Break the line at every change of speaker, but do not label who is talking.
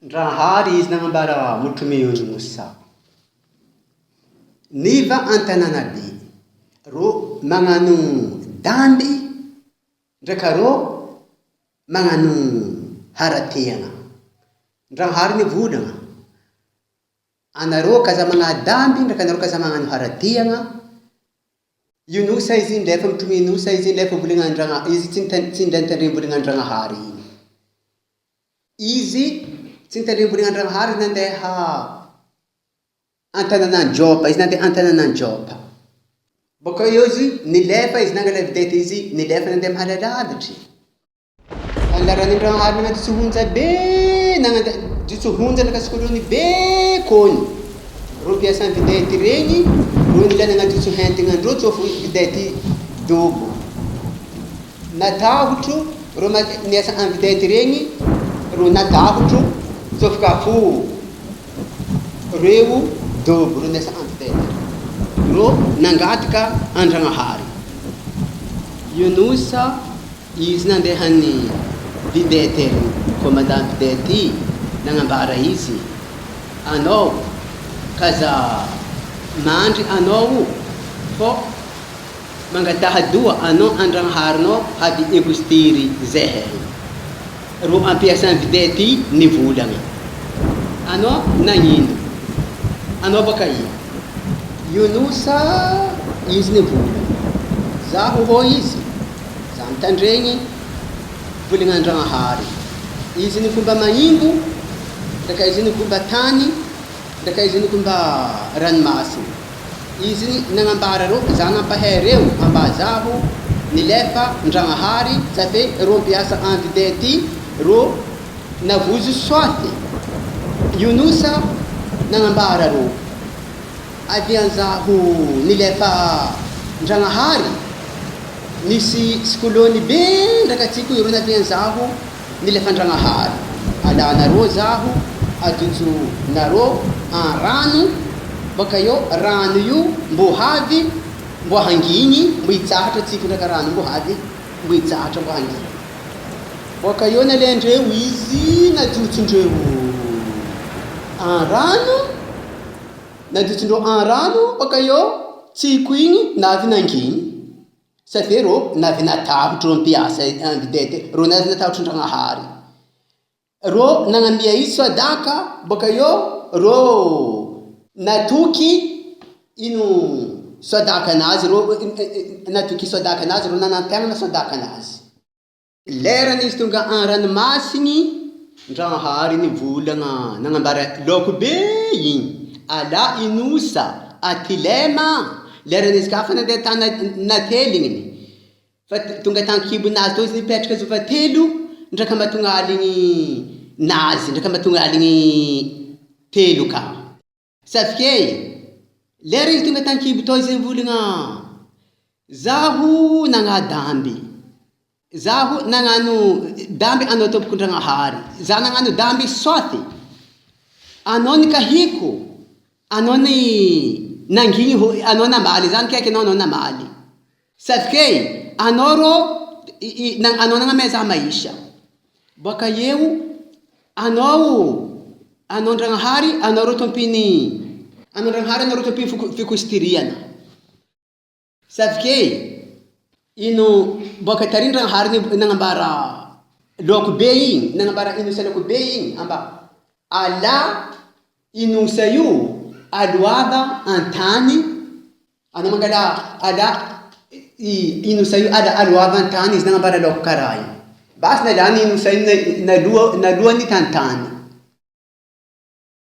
Ndrahary izy nagnambara motromeony mosa. Niva an-tanànabe, ro magnano dandy, ndraka ro magnano harategna. Ndrahary ny volagna. Anareo kaza magnano dandy, ndraka anareo kaza magnano harategna. Io nosa izy lefa mitrome nosa izy lefa volagnan-dragna izy tsy ndantandre volagnan-dragnahary igny. Izy tsy nitandre volagnan-dragnahary nandeha an-tanànan-Jopa, izy nandeha an-tanànan-Jopa. Baka eo izy nilefa izy nangala vedety izy nilefa nandeha mahalalavitry. Anlaran'andragnahary nagnaditso honja be, nagnaditso honja nakasikolony be kony. Ro mpiasan'ny vedety regny, ro nila nagnaditso hentegnandreo tsofo vedety dobo. Natahotro, ro niasa amin'ny vedety regny, ro natahotro tsofokafo. Reo dobo, ro niasa amin'ny vedety. Ro nangataka an-dragnahary. Io nosa izy nandehan'ny vedety regny, commandant vedety nagnambara izy, anao kaza mandry anao fo mangatahadoa anao an-dragnaharinao havy égostiry zehe. Ro ampiasan'ny vedety nivolagna. Anao nagnino? Anao baka ino? Io nosa izy nivolagna. Zaho ho izy, za mitandregny volagnan-dragnahary. Izy ny fomba maimbo, ndaka izy ny fomba tany, ndaka izy ny fomba ranomasina. Izy nagnambara ro, za nampahay reo amba zaho nilefa ndragnahary safe ro mpiasa amin'ny vedety ro navozo soaty. Io nosa nagnambara ro, avianzaho nilefa ndragnahary, nisy sikolony be ndrakatsiko iro navianzaho nilefa ndragnahary. Alanareo zaho, ajotso nareo an rano, baka eo rano io mbo havy, mbo hanginy, mbo hitsahatra tsiko ndraka rano mbo havy, mbo hitsahatra mbo hanginy. Baka eo nalendreo izy najotsondreo an rano, najotsondreo an rano, baka eo tsiko igny navy nanginy. Safe ro navy natahotro mpiasa amin'ny vedety, ro navy natahotro ndragnahary. Ro nagnamia izy sodaka, baka eo ro natoky ino sodaka anazy, ro natoky sodaka anazy, ro nanantegnana sodaka anazy. Lerany izy tonga an ranomasiny, ndragnahary nivolagna, nagnambara laoko be igny, ala inosa atilema. Lerany izy ka fa nandeha tany nateligniny, fa tonga tany kibonazy to izy nipetraka zova telo, ndraka mahatonga aligny nazy, ndraka mahatonga aligny telo ka. Safike, lera izy tonga tany kibo to izy nivolagna, zaho nagnadamby, zaho nagnano damby anao tompon-dragnahary, za nagnano damby soaty, anao nikahiko, anao ny nanginy, anao namaly, zany kaiky anao namaly. Safike, anao ro, anao nagnamea za maisha. Baka eo, anao ndragnahary, anao ro tompiny, anao ndragnahary, anao ro tompiny fikositiriana. Safike, ino, baka tary ndragnahary nagnambara laoko be igny, nagnambara inosa laoko be igny, amba, ala inosa io, aloava an-tany, anao mangala ala inosa io aloava an-tany, izy nagnambara laoko karaha io. Basy nalany inosa io nalohany tantany.